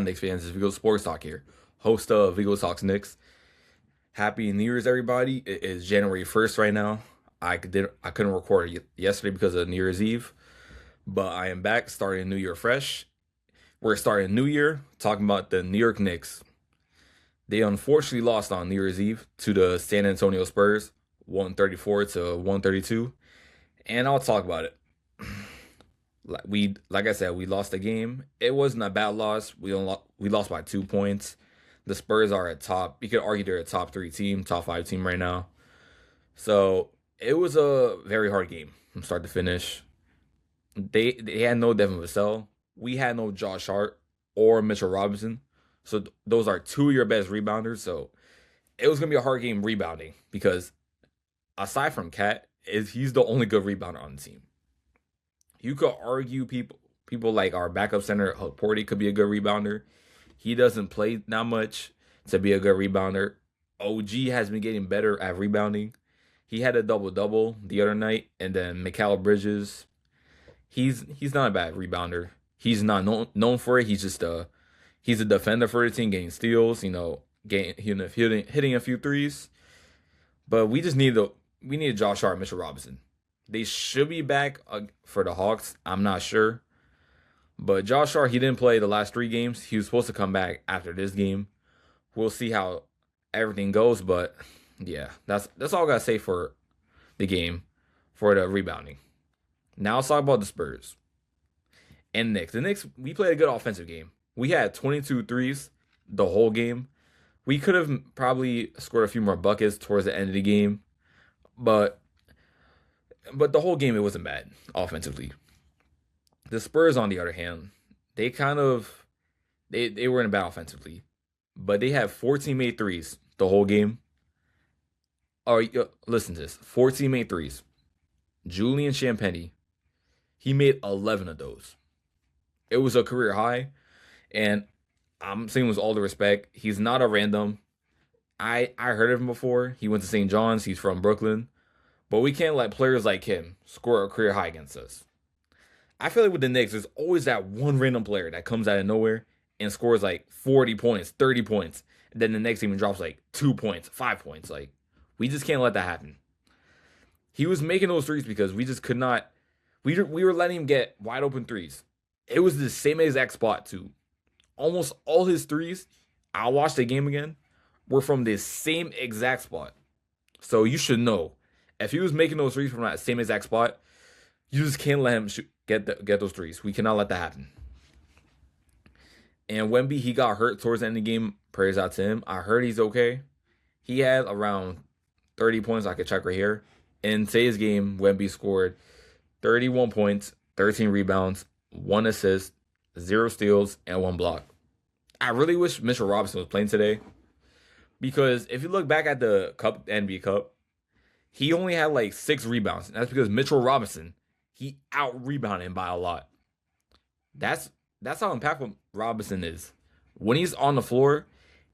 on, Knicks fans? It's Vigo Sports Talk here, host of Vigo Talks Knicks. Happy New Year's, everybody! It is January 1st right now. I couldn't record yesterday because of New Year's Eve, but I am back, starting New Year fresh. We're starting New Year talking about the New York Knicks. They unfortunately lost on New Year's Eve to the San Antonio Spurs, 134 to 132, and I'll talk about it. Like I said, we lost the game. It wasn't a bad loss. We lost by 2 points. The Spurs are at top. You could argue they're a top 3 team, top 5 team right now. So it was a very hard game from start to finish. They had no Devin Vassell. We had no Josh Hart or Mitchell Robinson. So those are 2 of your best rebounders. So it was gonna be a hard game rebounding because aside from Cat, he's the only good rebounder on the team. You could argue people like our backup center, Porty, could be a good rebounder. He doesn't play that much to be a good rebounder. OG has been getting better at rebounding. He had a double-double the other night, and then Mikal Bridges, he's not a bad rebounder. He's not known for it. He's a defender for the team, getting steals, hitting a few threes. But we need Josh Hart, Mitchell Robinson. They should be back for the Hawks. I'm not sure. But Josh Hart, he didn't play the last 3 games. He was supposed to come back after this game. We'll see how everything goes. But yeah, that's all I got to say for the game, for the rebounding. Now let's talk about the Spurs and Knicks. The Knicks, we played a good offensive game. We had 22 threes the whole game. We could have probably scored a few more buckets towards the end of the game. But the whole game, it wasn't bad offensively. The Spurs, on the other hand, they were in a bad offensively. But they had 14 made threes the whole game. Listen to this. 14 made threes. Julian Champagnie, he made 11 of those. It was a career high. And I'm saying with all the respect, he's not a random. I heard of him before. He went to St. John's. He's from Brooklyn. But we can't let players like him score a career high against us. I feel like with the Knicks, there's always that one random player that comes out of nowhere and scores like 40 points, 30 points. And then the next team drops like 2 points, 5 points. Like, we just can't let that happen. He was making those threes because we just could not. We were letting him get wide open threes. It was the same exact spot too. Almost all his threes, I watched the game again, were from the same exact spot. So you should know. If he was making those threes from that same exact spot, you just can't let him get those threes. We cannot let that happen. And Wemby, he got hurt towards the end of the game. Prayers out to him. I heard he's okay. He had around 30 points. I could check right here. In today's game, Wemby scored 31 points, 13 rebounds, 1 assist, 0 steals, and 1 block. I really wish Mitchell Robinson was playing today. Because if you look back at the NBA Cup, he only had like 6 rebounds. And that's because Mitchell Robinson, he out-rebounded him by a lot. That's how impactful Robinson is. When he's on the floor,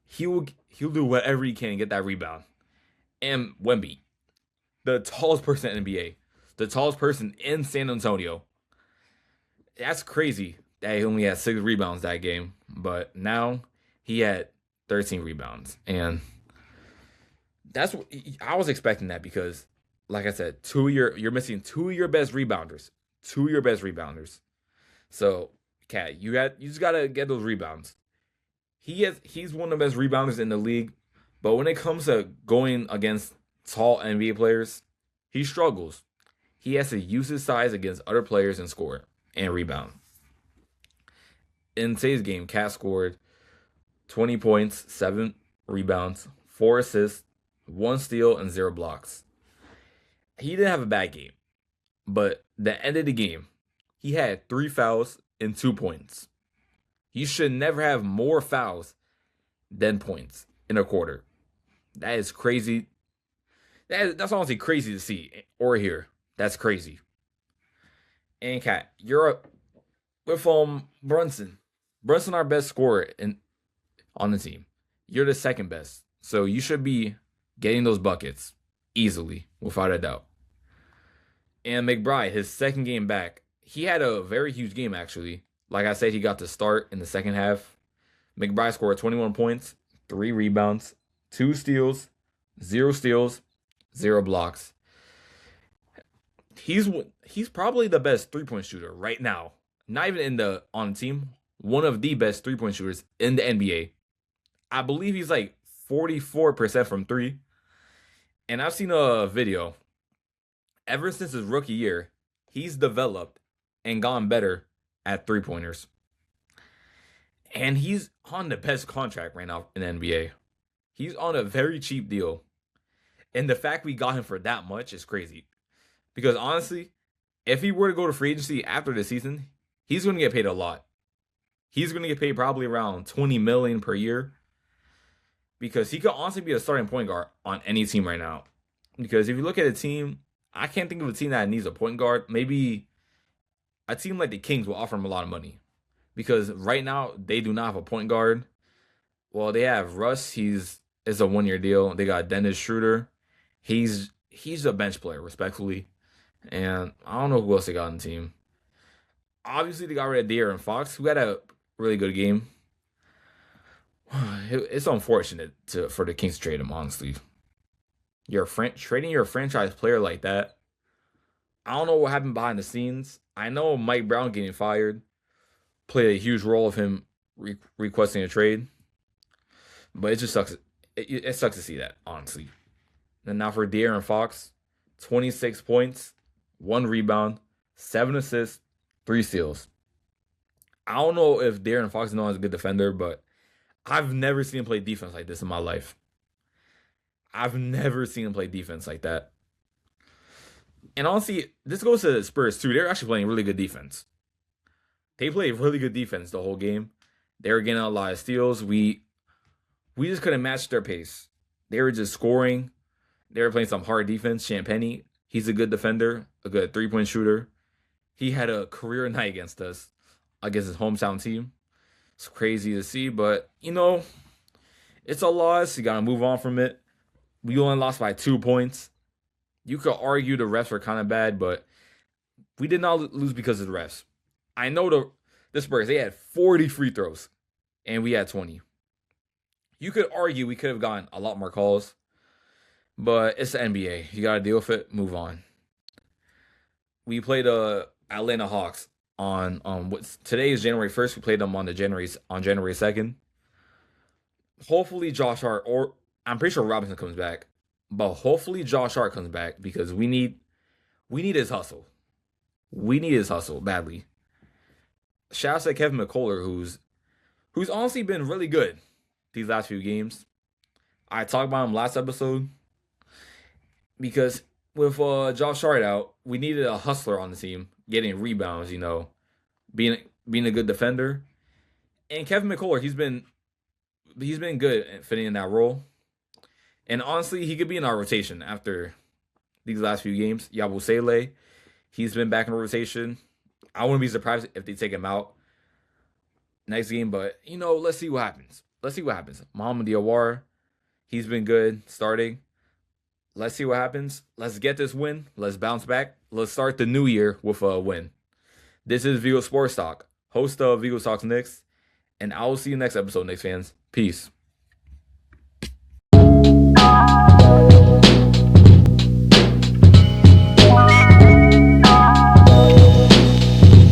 he'll do whatever he can to get that rebound. And Wemby, the tallest person in the NBA, the tallest person in San Antonio. That's crazy that he only had 6 rebounds that game. But now he had 13 rebounds. And that's what I was expecting, that because, like I said, you're missing 2 of your best rebounders. 2 of your best rebounders. So, Cat, you just gotta get those rebounds. He's one of the best rebounders in the league, but when it comes to going against tall NBA players, he struggles. He has to use his size against other players and score and rebound. In today's game, Cat scored 20 points, 7 rebounds, 4 assists, 1 steal, and 0 blocks. He didn't have a bad game, but the end of the game, he had 3 fouls and 2 points. You should never have more fouls than points in a quarter. That is crazy. That's honestly crazy to see or hear. That's crazy. And Cat, you're with Brunson. Brunson, our best scorer on the team. You're the second best, so you should be getting those buckets easily, without a doubt. And McBride, his second game back, he had a very huge game, actually. Like I said, he got to start in the second half. McBride scored 21 points, 3 rebounds, 2 steals, 0 steals, 0 blocks. He's probably the best 3-point shooter right now. Not even on the team, one of the best 3-point shooters in the NBA. I believe he's like 44% from 3. And I've seen a video. Ever since his rookie year, he's developed and gone better at 3-pointers. And he's on the best contract right now in the NBA. He's on a very cheap deal. And the fact we got him for that much is crazy. Because honestly, if he were to go to free agency after the season, he's going to get paid a lot. He's going to get paid probably around $20 million per year. Because he could honestly be a starting point guard on any team right now. Because if you look at a team, I can't think of a team that needs a point guard. Maybe a team like the Kings will offer him a lot of money. Because right now, they do not have a point guard. Well, they have Russ. It's a 1-year deal. They got Dennis Schroeder. He's a bench player, respectfully. And I don't know who else they got on the team. Obviously, they got rid of De'Aaron Fox, who had a really good game. It's unfortunate for the Kings to trade him, honestly. Trading your franchise player like that. I don't know what happened behind the scenes. I know Mike Brown getting fired played a huge role of him requesting a trade. But it just sucks. It sucks to see that, honestly. And now for De'Aaron Fox, 26 points, 1 rebound, 7 assists, 3 steals. I don't know if De'Aaron Fox is known as a good defender, but I've never seen him play defense like this in my life. I've never seen him play defense like that. And honestly, this goes to the Spurs too. They're actually playing really good defense. They played really good defense the whole game. They were getting a lot of steals. We just couldn't match their pace. They were just scoring. They were playing some hard defense. Champagny, he's a good defender, a good 3-point shooter. He had a career night against us, against his hometown team. It's crazy to see, but, it's a loss. You got to move on from it. We only lost by 2 points. You could argue the refs were kind of bad, but we did not lose because of the refs. I know the Spurs, they had 40 free throws, and we had 20. You could argue we could have gotten a lot more calls, but it's the NBA. You got to deal with it, move on. We played the Atlanta Hawks on today is January 1st. We played them on January 2nd. Hopefully Josh Hart, or I'm pretty sure Robinson comes back, but hopefully Josh Hart comes back because we need his hustle. We need his hustle badly. Shout out to Kevin McCullough, who's honestly been really good these last few games. I talked about him last episode because with Josh Hart out, we needed a hustler on the team, getting rebounds, being a good defender. And Kevin McCullough, he's been good at fitting in that role. And honestly, he could be in our rotation after these last few games. Yabusele, he's been back in rotation. I wouldn't be surprised if they take him out next game, but let's see what happens. Mohamed Diawara, he's been good starting. Let's see what happens. Let's get this win. Let's bounce back. Let's start the new year with a win. This is Vigo Sports Talk, host of Vigo Talks Knicks, and I will see you next episode, Knicks fans. Peace.